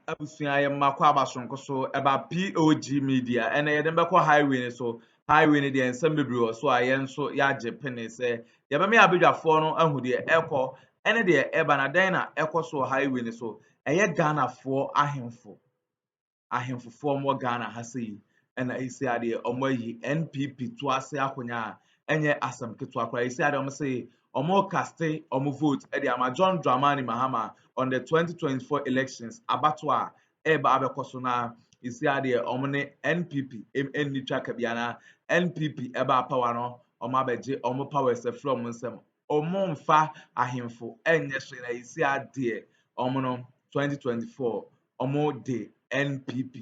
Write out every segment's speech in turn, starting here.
abusua ye makwa abasonko so eba POG Media ene ye dem beko highway ne so highway ne de ensem bebre so aye nso ya je pene se ye be me abedwafo no ahu de ekọ ene de eba na dan na ekọ so highway ne so eye Ghana fo ahemfofo mo Ghana ha sei ena isi ade omo yi NPP to ase akonya enye asem keto akra isi ade omo sei omo caste omo vote e de ama John Dramani Mahama on the 2024 elections abatwa eba abekoso na isi ade omo ne NPP enni twaka biana NPP eba power no omo abeje omo power se from nsem omo mfa ahemfo enye so na isi ade omo no 2024 omo de NPP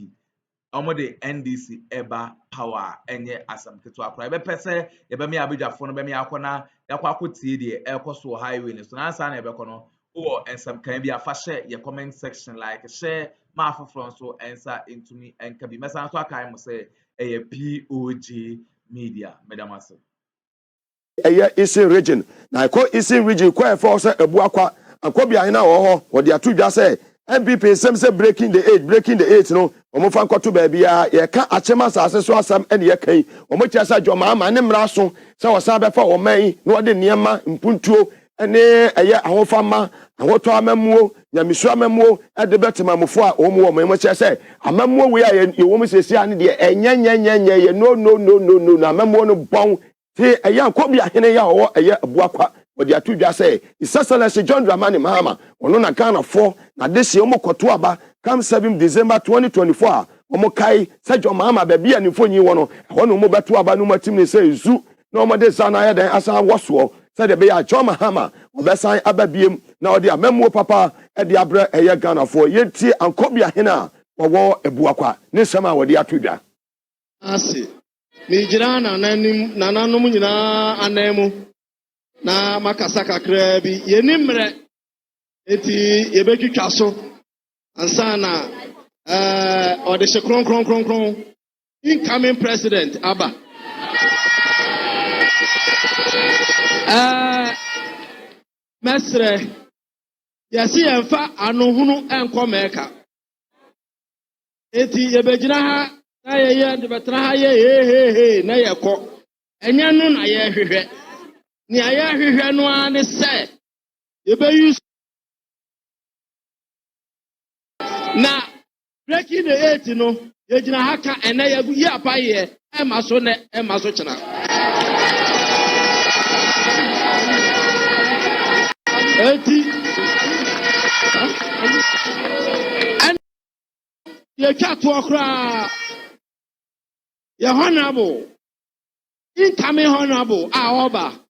omo de NDC eba power enye asam keto akra ebe pese ebe me abedwafo no be me akona yakwa akotie de ekoso highway ne so na ansa na ebe kono wo ensam kan bi afa share your comment section like share ma afofro so ensa into me enka bi mesa so akai mo say eye POG Media medamase eye Eastern region na ko Eastern region ko e for say ebu akwa akobia na wo ho wo de atudwa say NPP say breaking the age no omo fa nkoto ba bia ye ka achema sase so asam ene ye kan omo tia sa dwo ma ne mra so se wo sa be fa wo man no de niema mpuntuo ene eye ahofama ahoto amamuo nyamisu amamuo ede betima mofo a omo wo mo tia se amamuo we a ye wo mo sesi ane de enyenyenyenye ye no na amamuo no bon ti eye ankobia hene ya wo eye abuakwa wodi atudwa say Excellency John Dramani Mahama ono na Ghana for na desi omo koto aba come 7 December 2024 omo kai say John Mahama ba bia nifonyi wono hono omo beto aba no matim ne say zu na omo de sana ya dan asa woso say de be ya John Mahama obesan aba biem na odi amemwo papa e de abre eye Ghana for yenti ankobia hena wo ebuakwa ne sama wodi atudwa ase mi jira na nanom nyina anemu na makasa kakra bi yenimre eti yebetwitwa so ansa na ode se kron incoming president aba mesre yasi enfa anohunu enko meka eti yebegyina ha na ye de betra ha ye na yekọ enya no na ye hwehwe ni aya hwehwe no ane se ye be use na breaking the 8 no ye gina haka ene ye apaye e maso chena eti and ye chat okra ye honorable incoming honorable aoba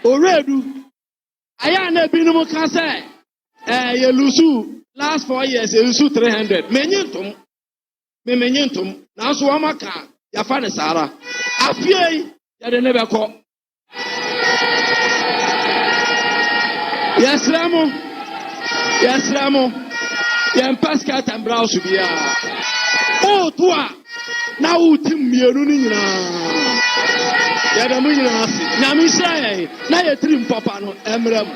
Oredu, aya na binum ka say ye lusu last 4 years ye lusu 300 menyentum na so amaka ya fa ne sara afie ya de ne beko yesramo ye paska tambra osubia o toa na utim mienu ni nyina ya mu nyina ase nyamisha na ye trim papa no emram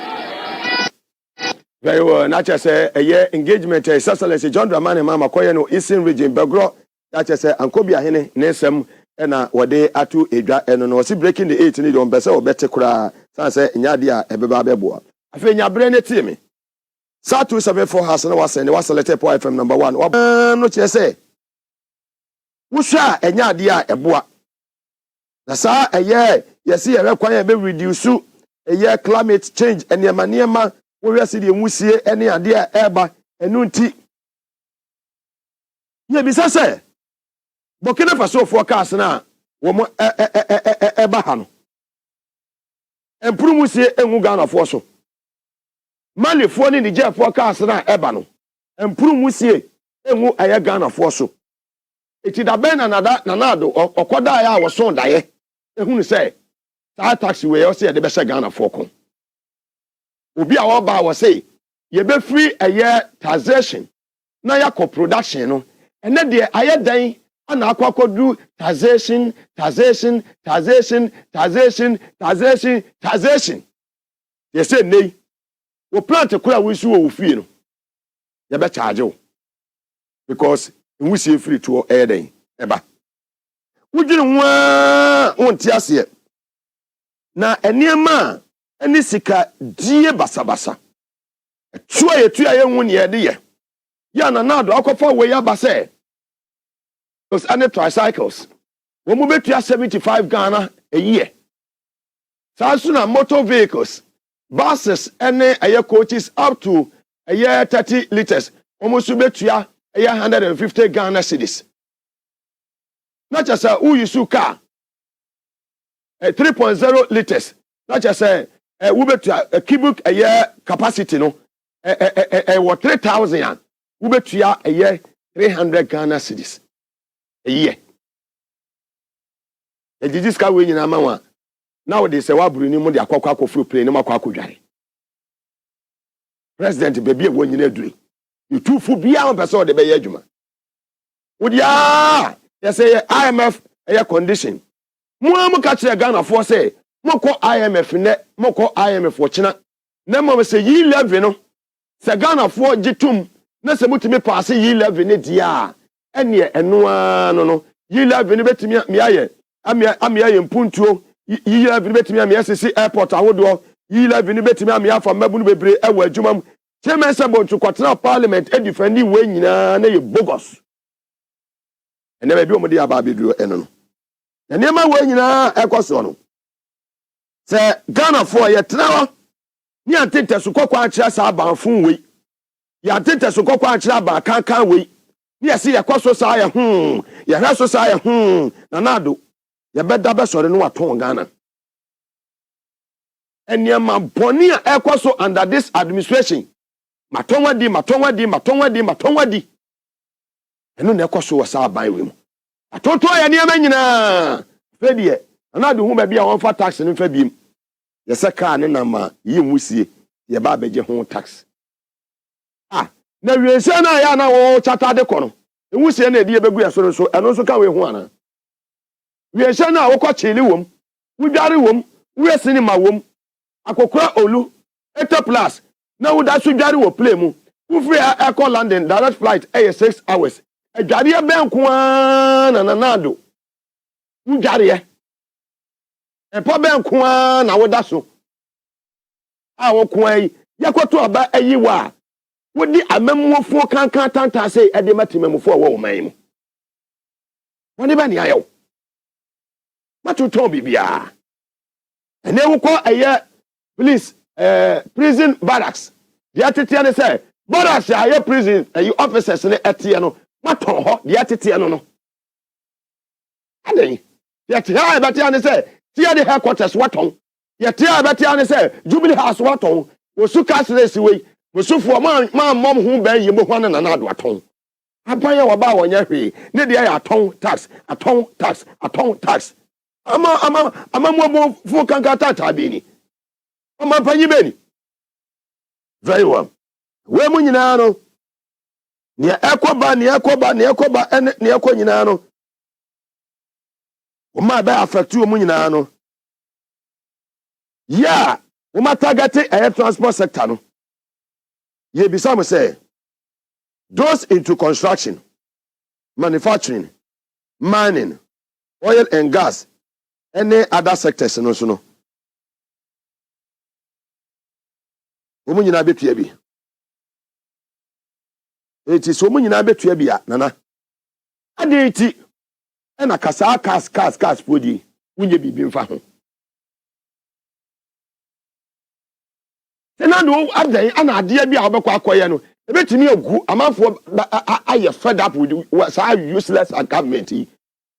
very well na say engagement Excellency John Dramani Mahama koye no Eastern region begro na say ankobia hene nsem na wode atu edwa eno no si breaking the 8 ni don bese obete kura san say nyade a ebeba abeboa afi nyabre ne timi sa 274 has na was POG FM number 1 no che say wusha enyade a eboa na sa yesi ye kwan be reduce climate change eniema wo yesi de musie ene ade a eba enu nti ye bi sase Burkina Faso forecast na wo mo eba ha no empurumusie enwu Ghana fo so Mali fo ni Niger forecast na eba no empurumusie enwu aye Ghana fo so eti da ben na nado okoda ya wo so daye ehunu say ta taxi we o say de be she Ghana fo kon obi a wo ba wo say ye be free aye taxation na ya co production no ene de aye dan ana akwakodu taxation ye say nei wo plant kura we su wo fie no ye be charge wo because we see free to air day. Eba. We didn't want tiasie. Na eniema eni sika die basabasa. Chua ye tuya ye wuni ye diye. Ya na nado akofa we ya base. Those any tricycles. When we bet 75 Ghana a year. So soon as motor vehicles, buses, and a year coaches up to a year 30 liters. Almost bet a year 150 Ghana cedis. Not just a who you su car. 3.0 liters. Not just a we bet a cubic a year capacity no. What 3,000 we bet a year 300 Ghana cedis a year. E did car we nyina ma nowadays say waburu ni mu de akwakwa akofo play ni makwa akodware. President baby e wo nyina aduri. You two fu bia on person de be ye adwuma. Wo dia you say IMF e condition. Mo am ka kire Ghana for say mo ko IMF ne mo ko IMF wo kina. Na mo say yi level no. Se Ghana for gitum na se mutimi pass yi level ne dia. Ene eno no yi level ne betimi mi aye. Amia yempuntuo yi level betimi amia sisi airport awodo yi level ni betimi amia fa mabunu bebre e wa adwumam chairman sabo to kwatena parliament e defendi we nyina na ye bogus ene ba bi omode aba beduro eno no na nema we nyina ekoso no se Ghana for ye tena ni antete so kokwa akira sa abanfun we ya antete so kokwa akira ba kankan we ni ase ye koso sa ye ye hraso sa ye na nado ya beda be sore no waton Ghana eniema boni a ekoso under this administration matonwadi eno na ekoso wasa aban we mu atonto ya niema nyina fedie anadu hu ba bia won fa tax no fa biem ye se car ne na ma yi musie ye ba beje ho tax na wiese na ya na wo chata de kono enwusie na edi ebegu yesoro so eno so ka we hu ana wiese na wo kwa chili wom wudware wom wiese ni ma wom akokora olu 8 plus na wo da so dware wo play mu wo free air London direct flight 6 hours adware e ben ko na nado wudware e po ben ko na wo da so wo ko ai yakoto aba ayi wa wodi amammuofuo kankan tanta sei e de matemamufo wo man mu woni ba ni ayo matuto bibia ene wo ko aye police prison barracks the atete ne say barracks aye prison aye officers ne etie no maton ho the atete no adey yete ha betia ne say tie the headquarters waton yete ha betia ne say Jubilee House waton wo su cashless we wo su fo man mom hu ben yemo ho na na do aton abanya wo ba wonya hwe ne de ya aton tax ama mo fu kanka tata bi ni ama panyi beni very well we mu nyina no ne ekoba ne ekọ nyina no o ma ba affect mu nyina no yeah o ma target air transport sector no ye bi some say those into construction, manufacturing, mining, oil and gas, any other sectors no so no. Omo nyina betua bi. Eti so omo nyina betua bi a nana. Ade eti e na kasa cars podi wunye bibi mfa ho. Tena do adan ana ade bi a obekọ akoye no. Ebetimi ogu amafo aye fed up with sa useless government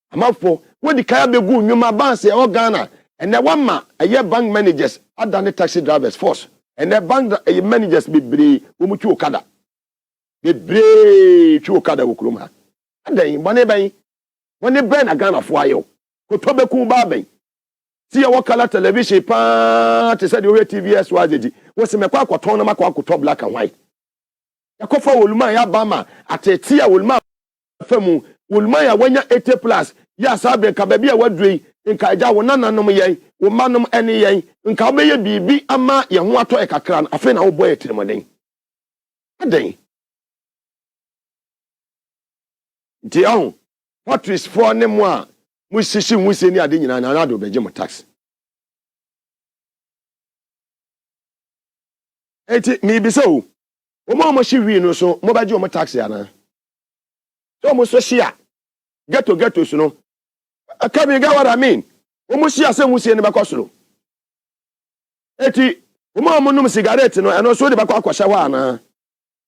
amafo wodi kaya begu nwuma banse e Ghana ene wama aye bank managers adane taxi drivers force ene bank managers bebre omu twi okada bebre twi okada wokurom ha adan bone ban woni ben na Ghana fo ayo ko tobeku ba ban ti ya wakala television pa te said we TVS wajeji wo se mekwa akoton na makwa akoto black and white yakofa woluma ya bama ateti ya woluma famu woluma ya wanya 80 plus ya sabe ka baby ya wadrei nka aja wonananom yen wo manom ene yen nka obeye bibi ama ye ho ato ekakra na afi na wo boye tirimoden aden nti ahụ fortress for ne mo a mo sisi nwusie ni ade nyina na do beje mo tax eti mi bi so o mo shi wi no so mo ba je mo tax ya na so mo so shia ghetto so no aka mi ga what I mean o mo shia se nwusie ni ba kwasoro eti o mo num cigarette no eno so de ba kwasha wa na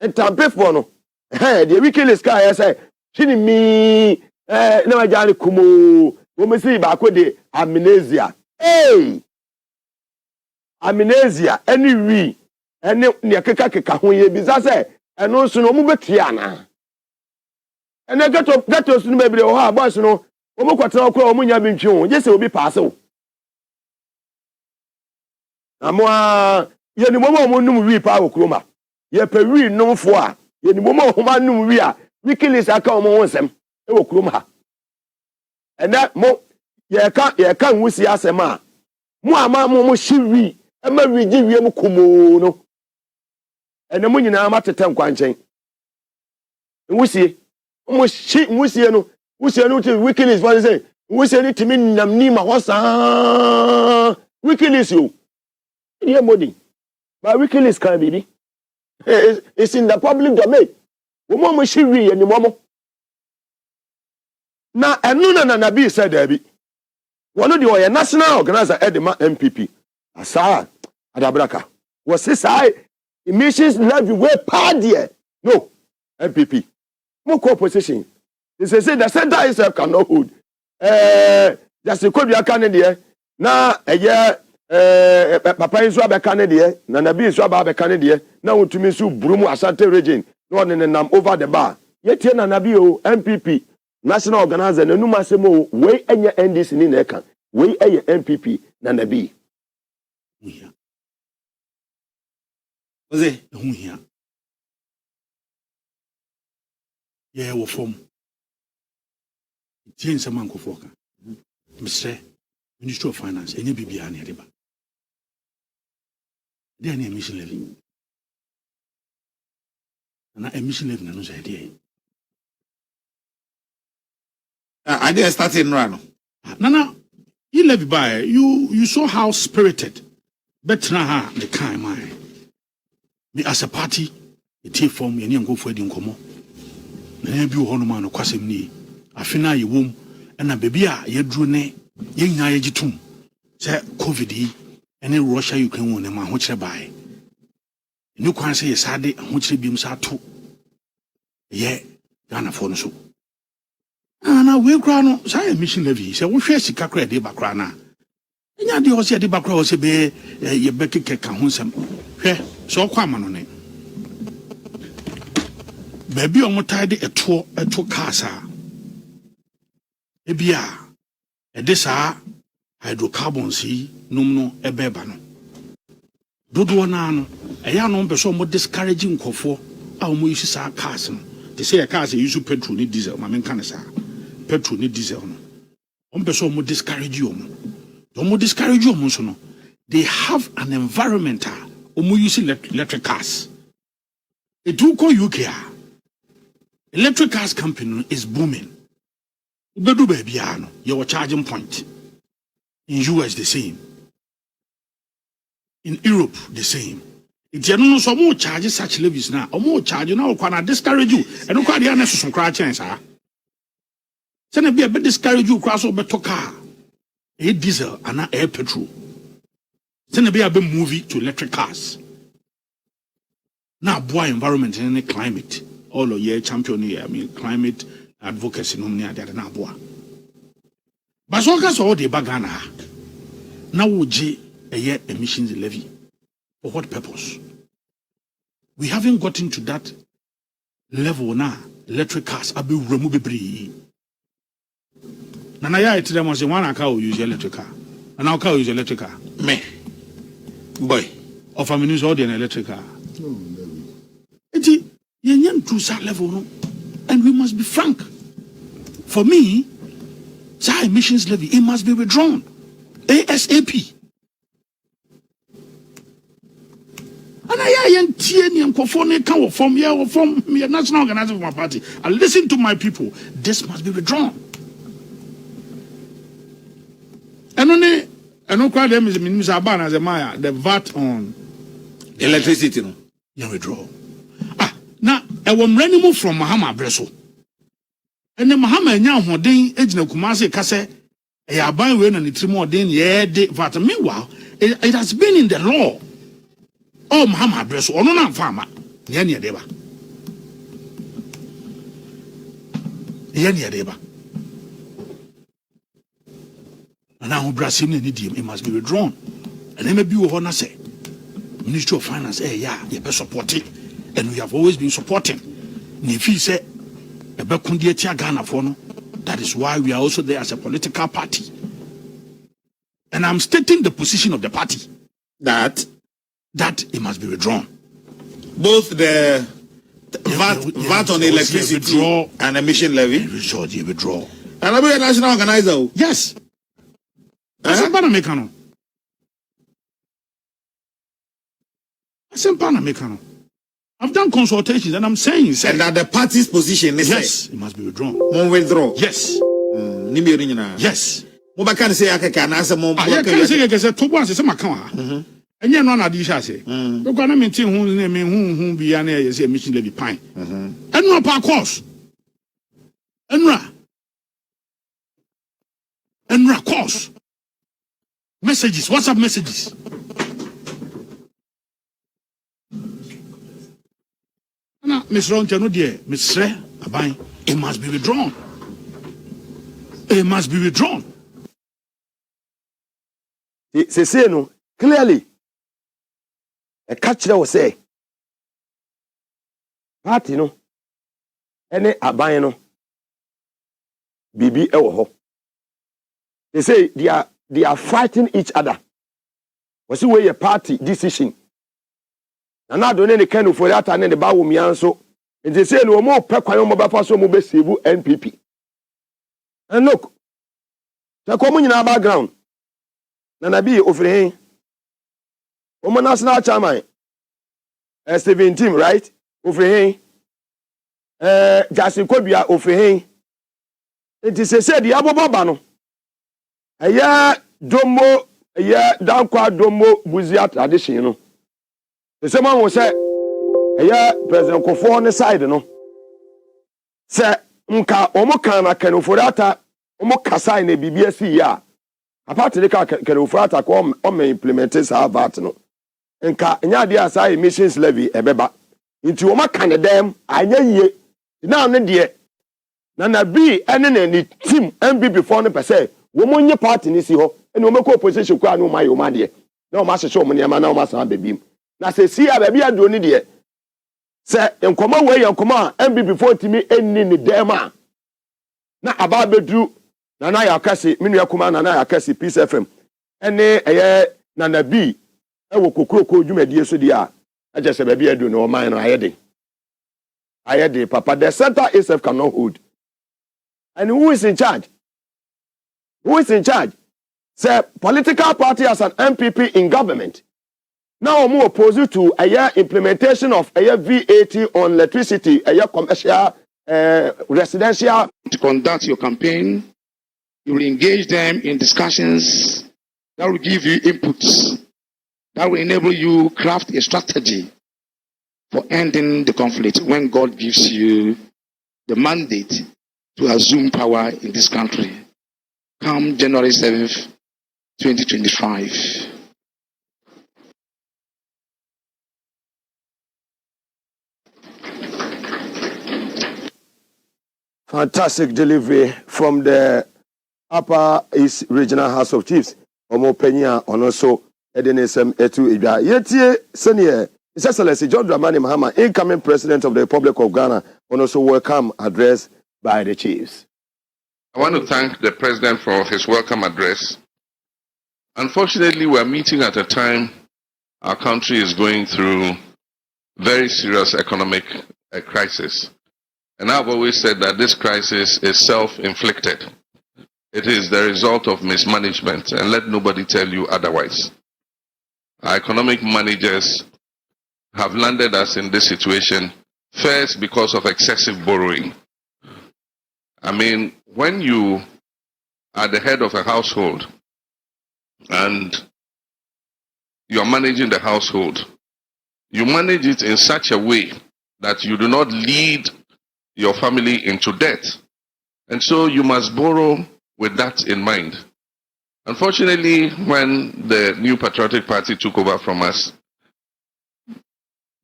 entampe for no the wikileaks guy I say chini mi na ma jare kumo wo me si ba ko de amnesia amnesia any wi ene ne keka ho ye bi za say eno so no mu betua na ene gato so no bebre o ha boys no wo mo kwatena okura wo mo nya bintwi ho je se obi paase wo amwa ye ni mo mo num wi pa wo kroma ye pe wi numfo a ye ni mo mo homa num wi a wikileaks aka o mo wonsem e wo kroma ha ena mo ye ka nwusi asem a mo ama mo hyiwi e ma wi gi wi mu kumo no ena mo nyina ma tete nkwanchen nwusie mo hyi nwusie no ti wikileaks for say nwusie ni timi nam ni ma hosa wikileaks yo ye modi ba wikileaks kan bibi it's in the public domain wo mo hyiwi ye ni mo na enu na bi said abi wono de oye national organizer edema NPP asa adabraka was say emissions levy we party no NPP mo opposition they say the center itself cannot hold just kodua kan de na eye papa nso abeka ne de na nabi nso abeka ne de na wotumi nso burumu asante region no ne nam over the bar yetie na nabi o NPP national organizer na numa semo we enye NDC ni na eka we eye NPP na nabi huya oze huya ye wo form tin sama nkofoka Mr. Ministry of Finance enye bibia na yeba dey na emission levy na emission levy na no say dey I didn't start in run. Nana, you levy by you saw how spirited better ha the kind man. Me as a party, it take form any go for the nkomo. Na bi ho no man no kwasem ni. Afina ye wom na baby a ye duro ne ye nya ye gitum. Say COVID yi any Russia Ukraine won ma ho kire bae. Ni kwan say ye sade ho kire bi mu sa to. Ye Ghana for no so. Na we kra no say emission levy say wo hwe sika kra de bakra na enya de o say de bakra o say be ye bekeke ka ho nsem hwe so kwa ma no ne baby o mutai de eto kasa e bia e de sa hydrocarbons yi num no e beba no dodo na no e ya no mbe so mo discourage nkofo a mo yi sa cars no they say a cars use petrol ni diesel ma men kan sa petrol ni diesel no on person mo discourage you mo discourage you so no they have an environmental use electric cars it do go UK electric cars company is booming ubedu ba bia no your charging point in US the same in Europe the same it you no so mo charge such levies na o mo charge na o kwa na discourage you and o kwa dia na so kra chen sa Send be a bit discourage you cross over to car, a diesel and air petrol. Send be a bit movie to electric cars. Now, boy, environment and climate. All of year champion here, I mean, climate advocacy, no near that now, boy. But so that's all the bagana. Now, would a year emissions levy? For what purpose? We haven't gotten to that level now. Electric cars are being removed. Nana ya iti dem say one aka will use electric car. And how can use electric car? Me. Boy. Of a minute all the electric car. Iti yenyan to that level no. And we must be frank. For me, that emissions levy it must be withdrawn. ASAP. And I am TN and Kofone come from here from me national organizer of my party. I listen to my people. This must be withdrawn. And only I don't call them is Aban as a Maya, the VAT on electricity. No, you withdraw. Now I was running from Mahama Bresso. And the Mahama now Modin Ejna Kumasi Kase, a buy when and it's more than VAT. Meanwhile, it has been in the law. Oh, Mahama Bresso, or no farmer, Yania Deba. Yania Deba. And now Brazilian idiom, it must be withdrawn. And then maybe you want to say, Ministry of Finance, yeah, you better support it. And we have always been supporting. If he said, that is why we are also there as a political party. And I'm stating the position of the party that it must be withdrawn. Both the VAT on electricity and emission levy. Withdraw. And I'll be a national organizer. Yes. That's a Panamecano. That's a Panamecano. I've done consultations and I'm saying and that the party's position is yes, it must be withdrawn. Withdraw. Yes. Yes. I can't say I can answer more. I can't say I can say two ones. And you're not a dish. I say, we're going to maintain whose name whom be an area mission levy pine. And no par course. And course. Messages, WhatsApp messages. Miss Ronjano, dear, Miss Abai, it must be withdrawn. It must be withdrawn. Say no clearly. A catcher will say, party no, any Abai no, BB Ewo. They say they are fighting each other. Was the way a party decision? And I don't any kind of for that and the Bawumian so. And they say no more Pekwayo Mobile so mobile Sebu NPP. And look, the common in our background. Nana be over here. Omo national chairman. 17, right? Over here. Jasin Kobia over here. It is said the Abobano. A year domo, a year down quad domo buzia tradition, you know. The same one was said, President Kofo on the side, you know. Say, Mka, Omokana, Kenufurata, Omokasa in a BBSC, ya. Apart the Kenufurata, come implemented Savat, no. And Yadia Sai emissions levy, a beba. Into Omakana dam, I know ye. Now, Nadia. Nana B, and any team, MB before the per se. Woman, your party, Nisiho, and Omako opposition, no my omadie. No master show money, no master baby. Na se see a baby ado ni de se enkoma we yankoma MB before timi enni ni dem a na aba bedru na ya Kesi minu yakoma na ya Kesi Peace FM ene eye na bi e wo kokroko dwumadie so de a aje se baby ado no man no ayede papa the center itself cannot hold. And who is in charge? Say political party as an MPP in government. Now I'm opposed to a year implementation of a year VAT on electricity, a year commercial, residential. To conduct your campaign, you will engage them in discussions that will give you inputs, that will enable you craft a strategy for ending the conflict when God gives you the mandate to assume power in this country. Come January 7th, 2025. Fantastic delivery from the Upper East Regional House of Chiefs. Omo Penya also Edenesem Etu Ibia. Yetie Senior His Excellency John Dramani Mahama, incoming President of the Republic of Ghana, and also welcome address by the Chiefs. I want to thank the President for his welcome address. Unfortunately, we are meeting at a time our country is going through very serious economic crisis. And I've always said that this crisis is self-inflicted. It is the result of mismanagement, and let nobody tell you otherwise. Our economic managers have landed us in this situation. First, because of excessive borrowing. I mean, when you are the head of a household and you are managing the household, you manage it in such a way that you do not lead your family into debt. And so you must borrow with that in mind. Unfortunately, when the New Patriotic Party took over from us,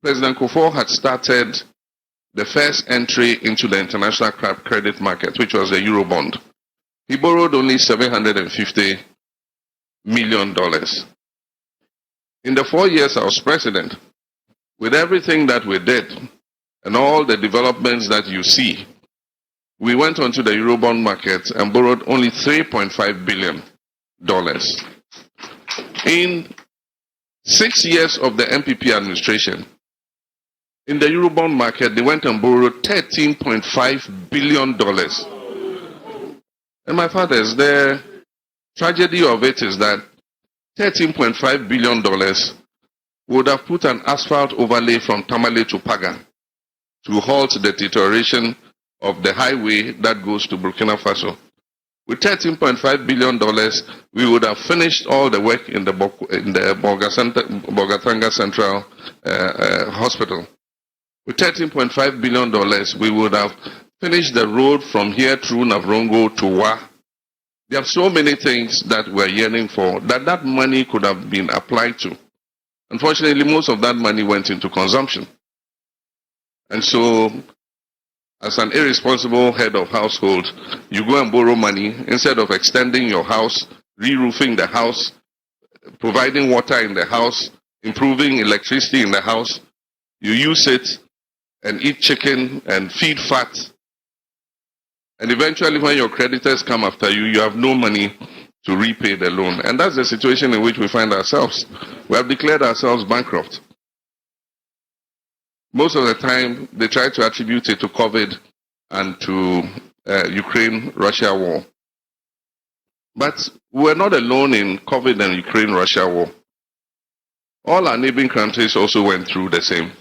President Kufuor had started the first entry into the international credit market, which was the Eurobond. He borrowed only $750 million. In the 4 years I was president, with everything that we did and all the developments that you see, we went onto the Eurobond market and borrowed only $3.5 billion. In 6 years of the NPP administration, in the Eurobond market, they went and borrowed $13.5 billion. And my fathers, the tragedy of it is that $13.5 billion would have put an asphalt overlay from Tamale to Paga to halt the deterioration of the highway that goes to Burkina Faso. With $13.5 billion, we would have finished all the work in the Bogatanga Central Hospital. With $13.5 billion, we would have finished the road from here through Navrongo to Wa. There are so many things that we're yearning for that money could have been applied to. Unfortunately, most of that money went into consumption. And so, as an irresponsible head of household, you go and borrow money instead of extending your house, re-roofing the house, providing water in the house, improving electricity in the house. You use it and eat chicken and feed fat. And eventually when your creditors come after you, you have no money to repay the loan. And that's the situation in which we find ourselves. We have declared ourselves bankrupt. Most of the time, they try to attribute it to COVID and to Ukraine-Russia war. But we're not alone in COVID and Ukraine-Russia war. All our neighboring countries also went through the same.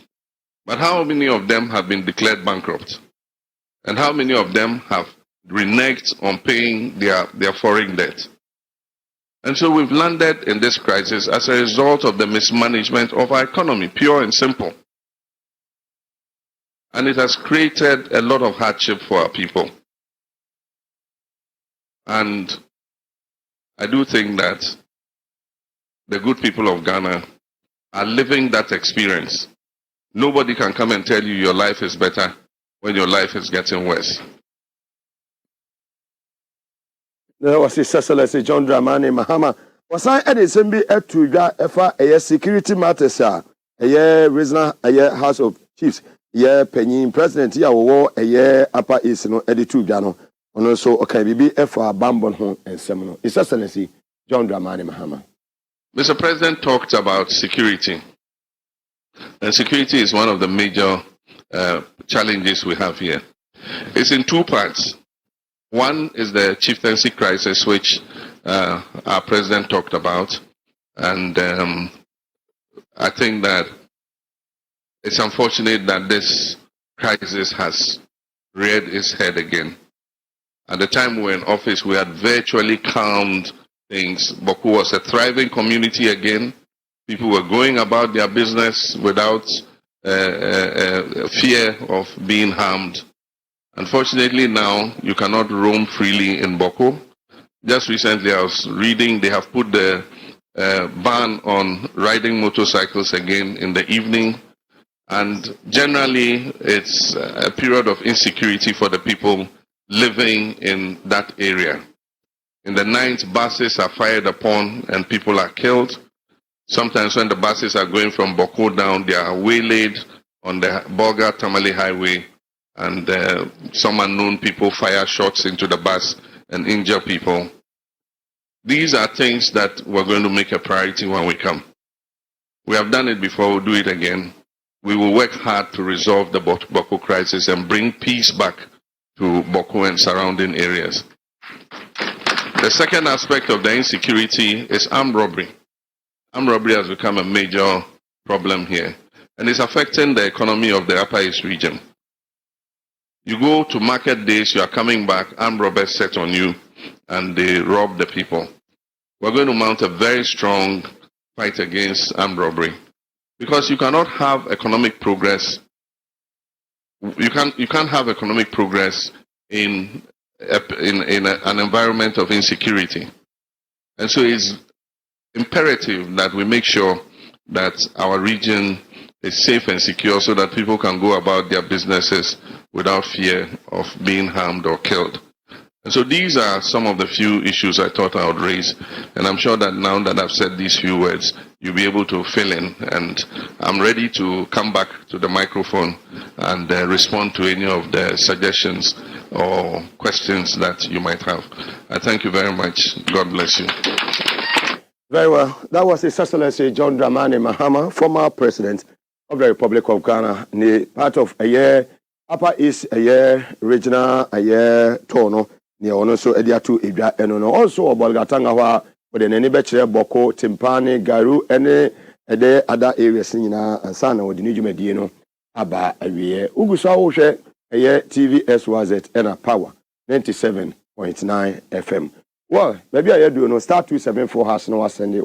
But how many of them have been declared bankrupt? And how many of them have reneged on paying their foreign debt? And so we've landed in this crisis as a result of the mismanagement of our economy, pure and simple. And it has created a lot of hardship for our people. And I do think that the good people of Ghana are living that experience. Nobody can come and tell you your life is better when your life is getting worse. There was a Cecil John Dramani Mahama. Was I at a Simbi at Tuga a security matters? A year Rizna, a year House of Chiefs, year Penny President, ya war a year Upper East, no, Eddie Tugano, and also okay, be for Bambon home and Seminole. His Excellency John Dramani Mahama. Mr. President talked about security. And security is one of the major challenges we have here. It's in two parts. One is the chieftaincy crisis, which our president talked about. And I think that it's unfortunate that this crisis has reared its head again. At the time we were in office, we had virtually calmed things. Boku was a thriving community again. People were going about their business without fear of being harmed. Unfortunately now, you cannot roam freely in Boko. Just recently I was reading, they have put the ban on riding motorcycles again in the evening. And generally, it's a period of insecurity for the people living in that area. In the night, buses are fired upon and people are killed. Sometimes when the buses are going from Boko down, they are waylaid on the Bolga-Tamale highway, and some unknown people fire shots into the bus and injure people. These are things that we're going to make a priority when we come. We have done it before, we'll do it again. We will work hard to resolve the Boko crisis and bring peace back to Boko and surrounding areas. The second aspect of the insecurity is armed robbery. Armed robbery has become a major problem here. and it's affecting the economy of the Upper East region. You go to market days, you are coming back, armed robbers set on you, and they rob the people. We're going to mount a very strong fight against armed robbery, because you cannot have economic progress. You can't have economic progress in an environment of insecurity. And so it's imperative that we make sure that our region is safe and secure so that people can go about their businesses without fear of being harmed or killed. And so these are some of the few issues I thought I would raise. And I'm sure that now that I've said these few words, you'll be able to fill in. And I'm ready to come back to the microphone and respond to any of the suggestions or questions that you might have. I thank you very much. God bless you. Very well. That was His Excellency John Dramani Mahama, former president of the Republic of Ghana, part of a year, Upper East, a year, regional, a year, Tono. Near also Ediatu Ibra and also Bolgatanga with an Enibetche, Boko, Timpani, Garu, any other areas in and Sana with the New Medino, Aba, a year. Ugusa, a year TV SYZ and a power 97.9 FM. Well, maybe I do no start 274 has no send it.